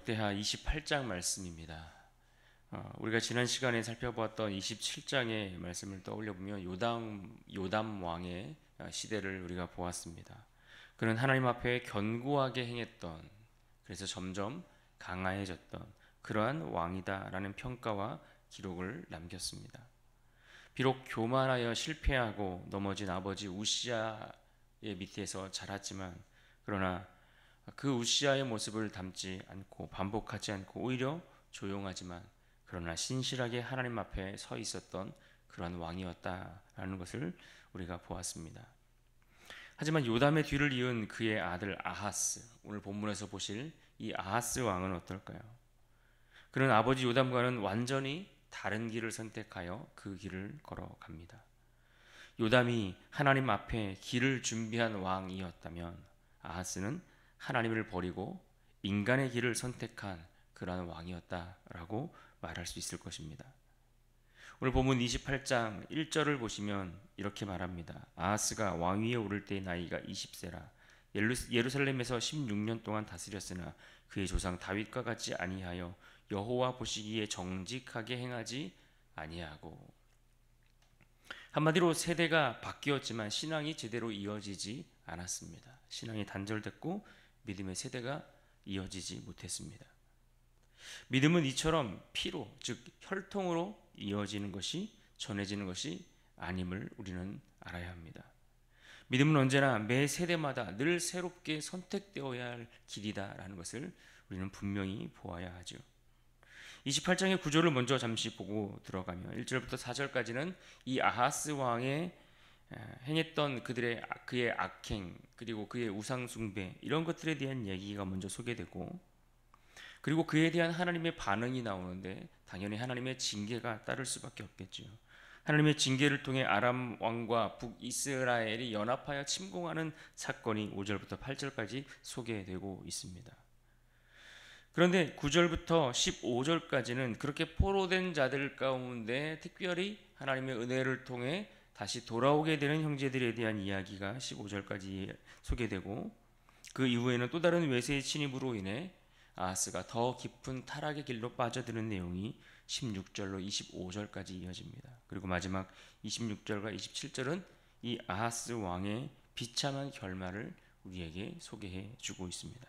역대하 28장 말씀입니다. 우리가 지난 시간에 살펴보았던 27장의 말씀을 떠올려 보면 요담 왕의 시대를 우리가 보았습니다. 그는 하나님 앞에 견고하게 행했던, 그래서 점점 강화해졌던 그러한 왕이다라는 평가와 기록을 남겼습니다. 비록 교만하여 실패하고 넘어진 아버지 우시아의 밑에서 자랐지만, 그러나 그 우시아의 모습을 닮지 않고 반복하지 않고 오히려 조용하지만 그러나 신실하게 하나님 앞에 서 있었던 그러한 왕이었다라는 것을 우리가 보았습니다. 하지만 요담의 뒤를 이은 그의 아들 아하스, 오늘 본문에서 보실 이 아하스 왕은 어떨까요? 그는 아버지 요담과는 완전히 다른 길을 선택하여 그 길을 걸어갑니다. 요담이 하나님 앞에 길을 준비한 왕이었다면 아하스는 하나님을 버리고 인간의 길을 선택한 그러한 왕이었다라고 말할 수 있을 것입니다. 오늘 본문 28장 1절을 보시면 이렇게 말합니다. 아하스가 왕위에 오를 때의 나이가 20세라 예루살렘에서 16년 동안 다스렸으나 그의 조상 다윗과 같이 아니하여 여호와 보시기에 정직하게 행하지 아니하고. 한마디로 세대가 바뀌었지만 신앙이 제대로 이어지지 않았습니다. 신앙이 단절됐고 믿음의 세대가 이어지지 못했습니다. 믿음은 이처럼 피로, 즉 혈통으로 이어지는 것이, 전해지는 것이 아님을 우리는 알아야 합니다. 믿음은 언제나 매 세대마다 늘 새롭게 선택되어야 할 길이다라는 것을 우리는 분명히 보아야 하죠. 28장의 구조를 먼저 잠시 보고 들어가면 1절부터 4절까지는 이 아하스 왕의 행했던 그의 악행, 그리고 그의 우상 숭배, 이런 것들에 대한 얘기가 먼저 소개되고, 그리고 그에 대한 하나님의 반응이 나오는데 당연히 하나님의 징계가 따를 수밖에 없겠죠. 하나님의 징계를 통해 아람 왕과 북이스라엘이 연합하여 침공하는 사건이 5절부터 8절까지 소개되고 있습니다. 그런데 9절부터 15절까지는 그렇게 포로된 자들 가운데 특별히 하나님의 은혜를 통해 다시 돌아오게 되는 형제들에 대한 이야기가 15절까지 소개되고, 그 이후에는 또 다른 외세의 침입으로 인해 아하스가 더 깊은 타락의 길로 빠져드는 내용이 16절로 25절까지 이어집니다. 그리고 마지막 26절과 27절은 이 아하스 왕의 비참한 결말을 우리에게 소개해 주고 있습니다.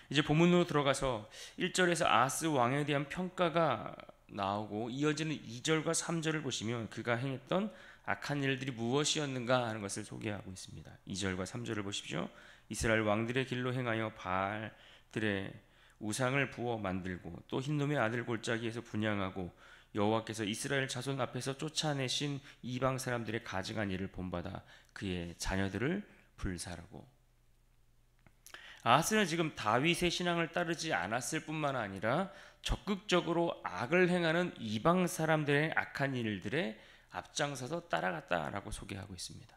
이제 본문으로 들어가서 1절에서 아하스 왕에 대한 평가가 나오고 이어지는 2절과 3절을 보시면 그가 행했던 악한 일들이 무엇이었는가 하는 것을 소개하고 있습니다. 2절과 3절을 보십시오. 이스라엘 왕들의 길로 행하여 바알들의 우상을 부어 만들고 또 흰놈의 아들 골짜기에서 분향하고 여호와께서 이스라엘 자손 앞에서 쫓아내신 이방 사람들의 가증한 일을 본받아 그의 자녀들을 불살하고. 아하스는 지금 다윗의 신앙을 따르지 않았을 뿐만 아니라 적극적으로 악을 행하는 이방 사람들의 악한 일들에 앞장서서 따라갔다라고 소개하고 있습니다.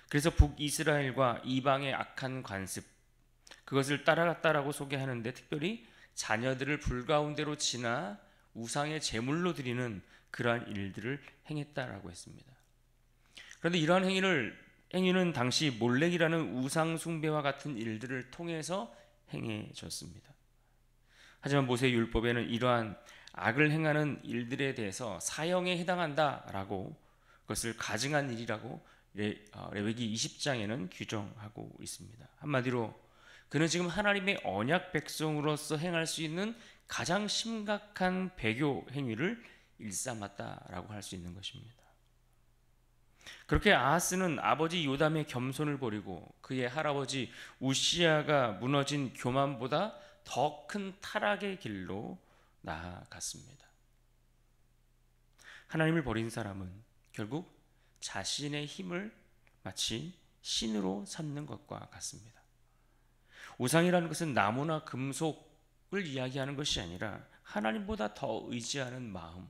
그래서 북이스라엘과 이방의 악한 관습, 그것을 따라갔다라고 소개하는데 특별히 자녀들을 불가운데로 지나 우상의 제물로 드리는 그러한 일들을 행했다라고 했습니다. 그런데 이러한 행위는 당시 몰렉이라는 우상 숭배와 같은 일들을 통해서 행해졌습니다. 하지만 모세 율법에는 이러한 악을 행하는 일들에 대해서 사형에 해당한다라고, 그것을 가증한 일이라고 레위기 20장에는 규정하고 있습니다. 한마디로 그는 지금 하나님의 언약 백성으로서 행할 수 있는 가장 심각한 배교 행위를 일삼았다라고 할 수 있는 것입니다. 그렇게 아하스는 아버지 요담의 겸손을 버리고 그의 할아버지 우시아가 무너진 교만보다 더 큰 타락의 길로 나아갔습니다. 하나님을 버린 사람은 결국 자신의 힘을 마치 신으로 삼는 것과 같습니다. 우상이라는 것은 나무나 금속을 이야기하는 것이 아니라 하나님보다 더 의지하는 마음,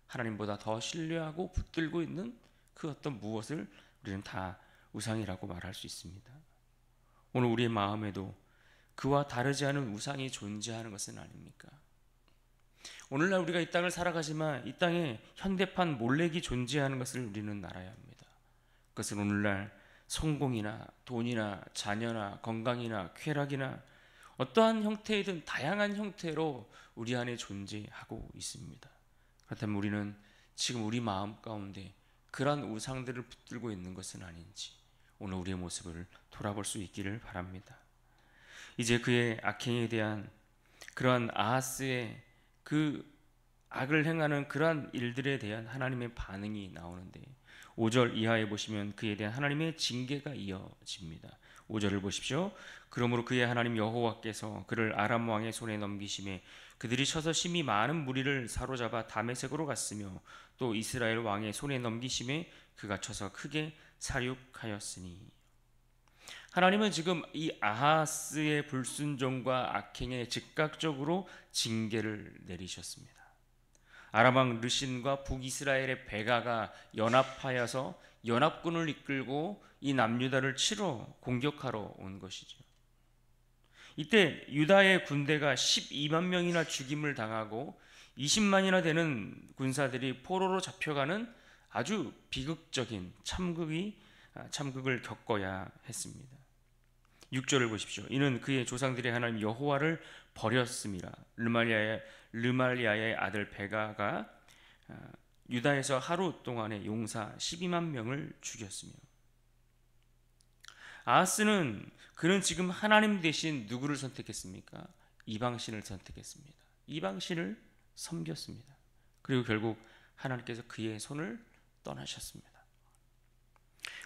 하나님보다 더 신뢰하고 붙들고 있는 그 어떤 무엇을 우리는 다 우상이라고 말할 수 있습니다. 오늘 우리의 마음에도 그와 다르지 않은 우상이 존재하는 것은 아닙니까? 오늘날 우리가 이 땅을 살아가지만 이 땅에 현대판 몰렉이 존재하는 것을 우리는 알아야 합니다. 그것은 오늘날 성공이나 돈이나 자녀나 건강이나 쾌락이나 어떠한 형태이든 다양한 형태로 우리 안에 존재하고 있습니다. 그렇다면 우리는 지금 우리 마음 가운데 그러한 우상들을 붙들고 있는 것은 아닌지 오늘 우리의 모습을 돌아볼 수 있기를 바랍니다. 이제 그의 악행에 대한 그러한 아하스의 그 악을 행하는 그러한 일들에 대한 하나님의 반응이 나오는데 5절 이하에 보시면 그에 대한 하나님의 징계가 이어집니다. 5절을 보십시오. 그러므로 그의 하나님 여호와께서 그를 아람 왕의 손에 넘기심에 그들이 쳐서 심히 많은 무리를 사로잡아 다메섹으로 갔으며 또 이스라엘 왕의 손에 넘기심에 그가 쳐서 크게 사륙하였으니. 하나님은 지금 이 아하스의 불순종과 악행에 즉각적으로 징계를 내리셨습니다. 아람 왕 르신과 북이스라엘의 베가가 연합하여서 연합군을 이끌고 이 남유다를 치러 공격하러 온 것이죠. 이때 유다의 군대가 12만 명이나 죽임을 당하고 20만이나 되는 군사들이 포로로 잡혀가는 아주 비극적인 참극을 겪어야 했습니다. 6절을 보십시오. 이는 그의 조상들의 하나님 여호와를 버렸습니다. 르말리아의 아들 베가가 유다에서 하루 동안에 용사 12만 명을 죽였으며, 아하스는 그는 지금 하나님 대신 누구를 선택했습니까? 이방신을 선택했습니다. 이방신을 섬겼습니다. 그리고 결국 하나님께서 그의 손을 떠나셨습니다.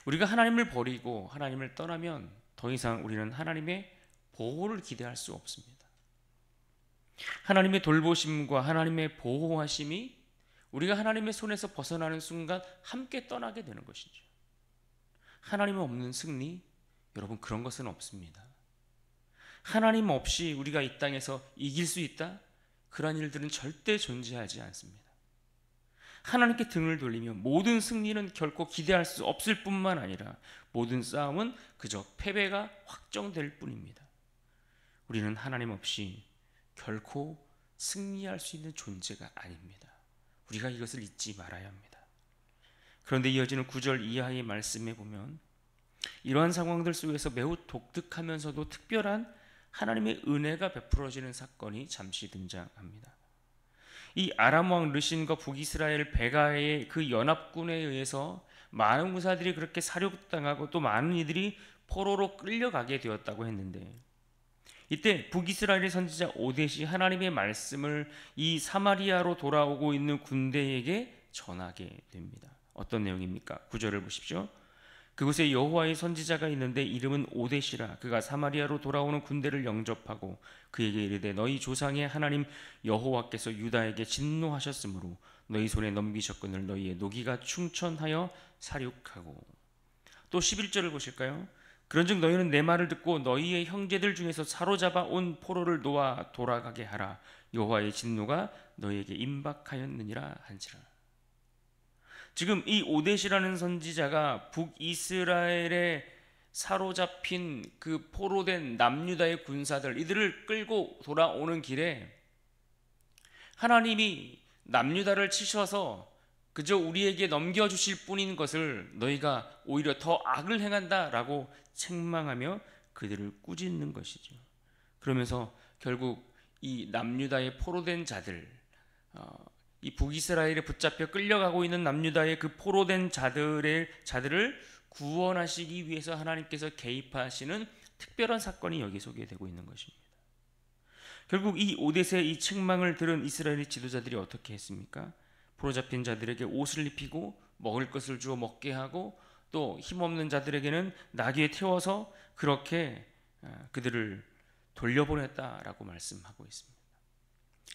우리가 하나님을 버리고 하나님을 떠나면 더 이상 우리는 하나님의 보호를 기대할 수 없습니다. 하나님의 돌보심과 하나님의 보호하심이 우리가 하나님의 손에서 벗어나는 순간 함께 떠나게 되는 것이죠. 하나님 없는 승리, 여러분 그런 것은 없습니다. 하나님 없이 우리가 이 땅에서 이길 수 있다? 그러한 일들은 절대 존재하지 않습니다. 하나님께 등을 돌리면 모든 승리는 결코 기대할 수 없을 뿐만 아니라 모든 싸움은 그저 패배가 확정될 뿐입니다. 우리는 하나님 없이 결코 승리할 수 있는 존재가 아닙니다. 우리가 이것을 잊지 말아야 합니다. 그런데 이어지는 9절 이하의 말씀에 보면 이러한 상황들 속에서 매우 독특하면서도 특별한 하나님의 은혜가 베풀어지는 사건이 잠시 등장합니다. 이 아람 왕 르신과 북이스라엘 베가의 그 연합군에 의해서 많은 군사들이 그렇게 사륙당하고 또 많은 이들이 포로로 끌려가게 되었다고 했는데, 이때 북이스라엘의 선지자 오뎃이 하나님의 말씀을 이 사마리아로 돌아오고 있는 군대에게 전하게 됩니다. 어떤 내용입니까? 9절을 보십시오. 그곳에 여호와의 선지자가 있는데 이름은 오뎃이라. 그가 사마리아로 돌아오는 군대를 영접하고 그에게 이르되 너희 조상의 하나님 여호와께서 유다에게 진노하셨으므로 너희 손에 넘기셨거늘 너희의 노기가 충천하여 사륙하고. 또 11절을 보실까요? 그런즉 너희는 내 말을 듣고 너희의 형제들 중에서 사로잡아 온 포로를 놓아 돌아가게 하라. 여호와의 진노가 너희에게 임박하였느니라 한지라. 지금 이 오뎃이라는 선지자가 북이스라엘에 사로잡힌 그 포로된 남유다의 군사들, 이들을 끌고 돌아오는 길에 하나님이 남유다를 치셔서 그저 우리에게 넘겨주실 뿐인 것을 너희가 오히려 더 악을 행한다라고 책망하며 그들을 꾸짖는 것이죠. 그러면서 결국 이 남유다의 포로된 자들, 이 북이스라엘에 붙잡혀 끌려가고 있는 남유다의 그 포로된 자들을 구원하시기 위해서 하나님께서 개입하시는 특별한 사건이 여기 소개되고 있는 것입니다. 결국 이 오뎃의 이 책망을 들은 이스라엘의 지도자들이 어떻게 했습니까? 포로 잡힌 자들에게 옷을 입히고 먹을 것을 주어 먹게 하고 또 힘없는 자들에게는 나귀에 태워서 그렇게 그들을 돌려보냈다라고 말씀하고 있습니다.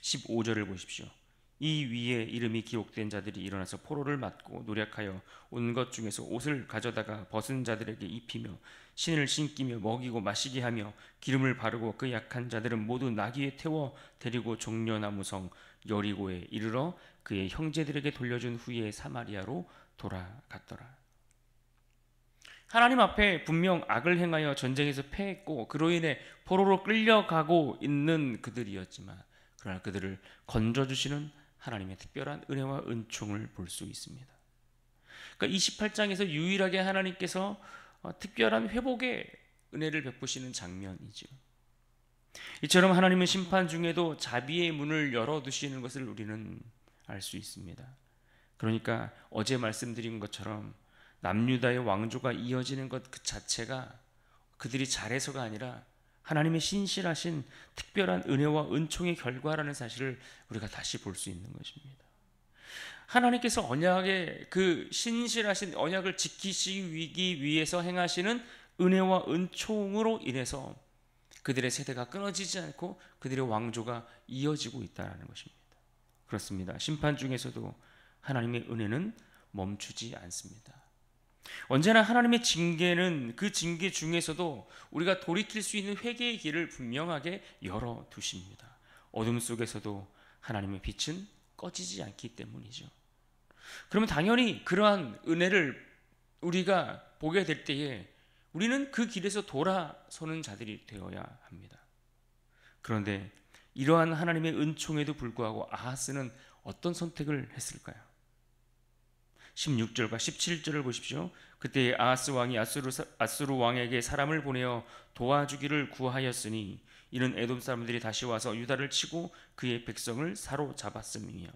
15절을 보십시오. 이 위에 이름이 기록된 자들이 일어나서 포로를 맞고 노력하여 온 것 중에서 옷을 가져다가 벗은 자들에게 입히며 신을 신기며 먹이고 마시게 하며 기름을 바르고 그 약한 자들은 모두 나귀에 태워 데리고 종려나무성 여리고에 이르러 그의 형제들에게 돌려준 후에 사마리아로 돌아갔더라. 하나님 앞에 분명 악을 행하여 전쟁에서 패했고 그로 인해 포로로 끌려가고 있는 그들이었지만 그러나 그들을 건져주시는 하나님의 특별한 은혜와 은총을 볼 수 있습니다. 그러니까 28장에서 유일하게 하나님께서 특별한 회복의 은혜를 베푸시는 장면이죠. 이처럼 하나님은 심판 중에도 자비의 문을 열어두시는 것을 우리는 알 수 있습니다. 그러니까 어제 말씀드린 것처럼 남유다의 왕조가 이어지는 것 그 자체가 그들이 잘해서가 아니라 하나님의 신실하신 특별한 은혜와 은총의 결과라는 사실을 우리가 다시 볼 수 있는 것입니다. 하나님께서 언약의 그 신실하신 언약을 지키시기 위해서 행하시는 은혜와 은총으로 인해서 그들의 세대가 끊어지지 않고 그들의 왕조가 이어지고 있다는 것입니다. 그렇습니다. 심판 중에서도 하나님의 은혜는 멈추지 않습니다. 언제나 하나님의 징계는 그 징계 중에서도 우리가 돌이킬 수 있는 회개의 길을 분명하게 열어두십니다. 어둠 속에서도 하나님의 빛은 꺼지지 않기 때문이죠. 그러면 당연히 그러한 은혜를 우리가 보게 될 때에 우리는 그 길에서 돌아서는 자들이 되어야 합니다. 그런데 이러한 하나님의 은총에도 불구하고 아하스는 어떤 선택을 했을까요? 16절과 17절을 보십시오. 그때 아하스 왕이 아수르 왕에게 사람을 보내어 도와주기를 구하였으니 이는 에돔 사람들이 다시 와서 유다를 치고 그의 백성을 사로잡았음이며,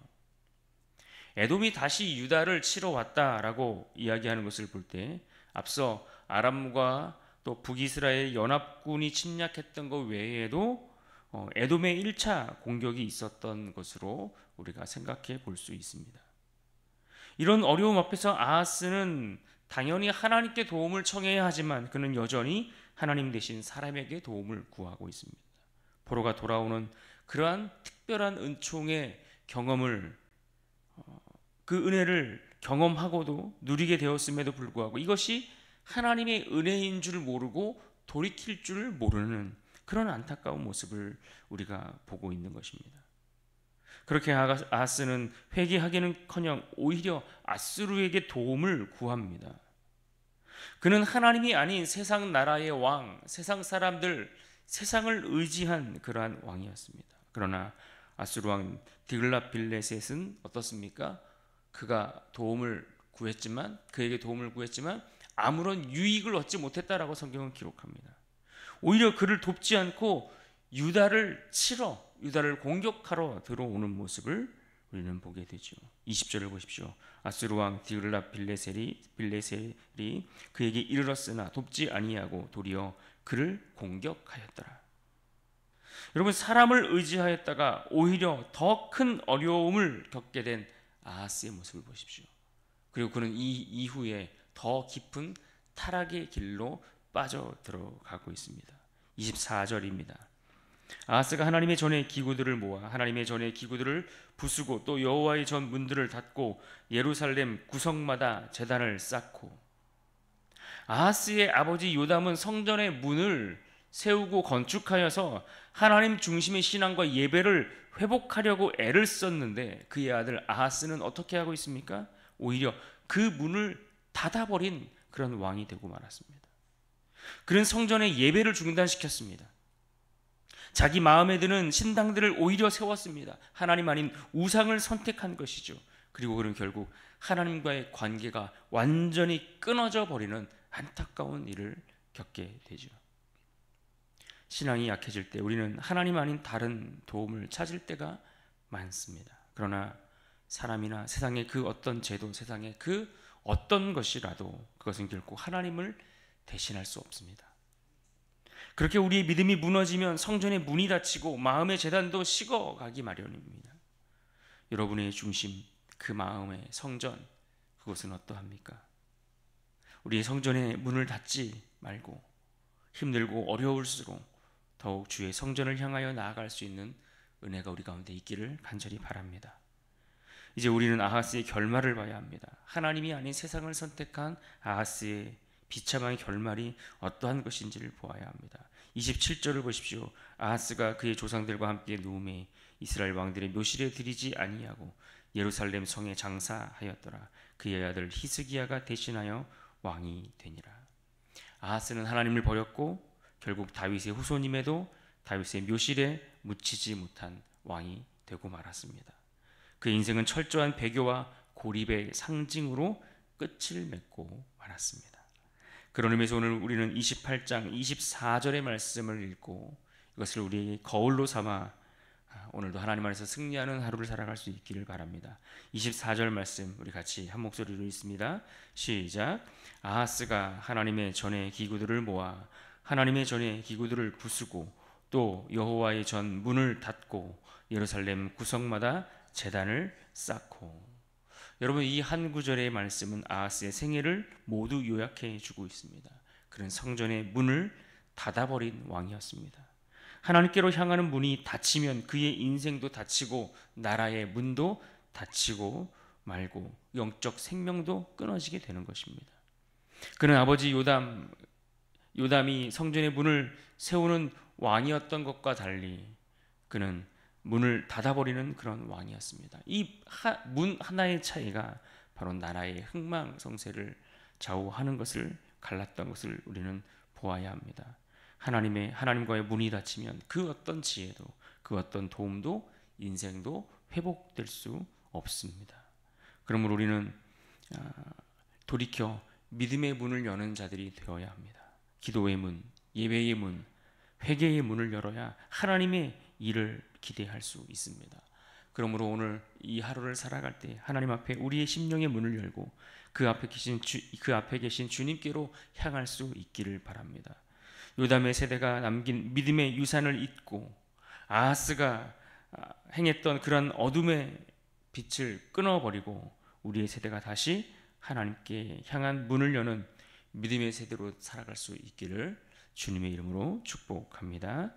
에돔이 다시 유다를 치러 왔다라고 이야기하는 것을 볼 때 앞서 아람과 또 북이스라엘 연합군이 침략했던 것 외에도 에돔의 1차 공격이 있었던 것으로 우리가 생각해 볼 수 있습니다. 이런 어려움 앞에서 아하스는 당연히 하나님께 도움을 청해야 하지만 그는 여전히 하나님 대신 사람에게 도움을 구하고 있습니다. 포로가 돌아오는 그러한 특별한 은총의 경험을, 그 은혜를 경험하고도 누리게 되었음에도 불구하고 이것이 하나님의 은혜인 줄 모르고 돌이킬 줄 모르는 그런 안타까운 모습을 우리가 보고 있는 것입니다. 그렇게 아하스는 회개하기는커녕 오히려 아수르에게 도움을 구합니다. 그는 하나님이 아닌 세상 나라의 왕, 세상 사람들, 세상을 의지한 그러한 왕이었습니다. 그러나 아수르 왕 디글랏빌레셋은 어떻습니까? 그가 그에게 도움을 구했지만 아무런 유익을 얻지 못했다라고 성경은 기록합니다. 오히려 그를 돕지 않고 유다를 공격하러 들어오는 모습을 우리는 보게 되죠. 20절을 보십시오. 아수르 왕 디글랏빌레셀이 그에게 이르렀으나 돕지 아니하고 도리어 그를 공격하였더라. 여러분, 사람을 의지하였다가 오히려 더 큰 어려움을 겪게 된 아하스의 모습을 보십시오. 그리고 그는 이 이후에 더 깊은 타락의 길로 빠져 들어가고 있습니다. 24절입니다. 아하스가 하나님의 전의 기구들을 모아 하나님의 전의 기구들을 부수고 또 여호와의 전 문들을 닫고 예루살렘 구석마다 제단을 쌓고, 아하스의 아버지 요담은 성전의 문을 세우고 건축하여서 하나님 중심의 신앙과 예배를 회복하려고 애를 썼는데 그의 아들 아하스는 어떻게 하고 있습니까? 오히려 그 문을 닫아버린 그런 왕이 되고 말았습니다. 그는 성전의 예배를 중단시켰습니다. 자기 마음에 드는 신당들을 오히려 세웠습니다. 하나님 아닌 우상을 선택한 것이죠. 그리고 그는 결국 하나님과의 관계가 완전히 끊어져 버리는 안타까운 일을 겪게 되죠. 신앙이 약해질 때 우리는 하나님 아닌 다른 도움을 찾을 때가 많습니다. 그러나 사람이나 세상의 그 어떤 제도, 세상의 그 어떤 것이라도 그것은 결코 하나님을 대신할 수 없습니다. 그렇게 우리의 믿음이 무너지면 성전의 문이 닫히고 마음의 제단도 식어가기 마련입니다. 여러분의 중심, 그 마음의 성전, 그것은 어떠합니까? 우리의 성전의 문을 닫지 말고 힘들고 어려울수록 더욱 주의 성전을 향하여 나아갈 수 있는 은혜가 우리 가운데 있기를 간절히 바랍니다. 이제 우리는 아하스의 결말을 봐야 합니다. 하나님이 아닌 세상을 선택한 아하스의 비참한 결말이 어떠한 것인지를 보아야 합니다. 27절을 보십시오. 아하스가 그의 조상들과 함께 누움에 이스라엘 왕들의 묘실에 들이지 아니하고 예루살렘 성에 장사하였더라. 그의 아들 히스기야가 대신하여 왕이 되니라. 아하스는 하나님을 버렸고 결국 다윗의 후손임에도 다윗의 묘실에 묻히지 못한 왕이 되고 말았습니다. 그의 인생은 철저한 배교와 고립의 상징으로 끝을 맺고 말았습니다. 그런 의미에서 오늘 우리는 28장 24절의 말씀을 읽고 이것을 우리에게 거울로 삼아 오늘도 하나님 안에서 승리하는 하루를 살아갈 수 있기를 바랍니다. 24절 말씀 우리 같이 한 목소리로 읽습니다. 시작. 아하스가 하나님의 전의 기구들을 모아 하나님의 전의 기구들을 부수고 또 여호와의 전 문을 닫고 예루살렘 구석마다 제단을 쌓고. 여러분, 이 한 구절의 말씀은 아하스의 생애를 모두 요약해 주고 있습니다. 그는 성전의 문을 닫아버린 왕이었습니다. 하나님께로 향하는 문이 닫히면 그의 인생도 닫히고 나라의 문도 닫히고 말고 영적 생명도 끊어지게 되는 것입니다. 그는 아버지 요담이 성전의 문을 세우는 왕이었던 것과 달리 그는 문을 닫아버리는 그런 왕이었습니다. 이 문 하나의 차이가 바로 나라의 흥망성쇠를 좌우하는 것을 갈랐던 것을 우리는 보아야 합니다. 하나님과의 문이 닫히면 그 어떤 지혜도 그 어떤 도움도 인생도 회복될 수 없습니다. 그러므로 우리는 돌이켜 믿음의 문을 여는 자들이 되어야 합니다. 기도의 문, 예배의 문, 회개의 문을 열어야 하나님의 일을 기대할 수 있습니다. 그러므로 오늘 이 하루를 살아갈 때 하나님 앞에 우리의 심령의 문을 열고 그 앞에 계신 주님께로 향할 수 있기를 바랍니다. 요담의 세대가 남긴 믿음의 유산을 잊고 아하스가 행했던 그런 어둠의 빛을 끊어버리고 우리의 세대가 다시 하나님께 향한 문을 여는 믿음의 세대로 살아갈 수 있기를 주님의 이름으로 축복합니다.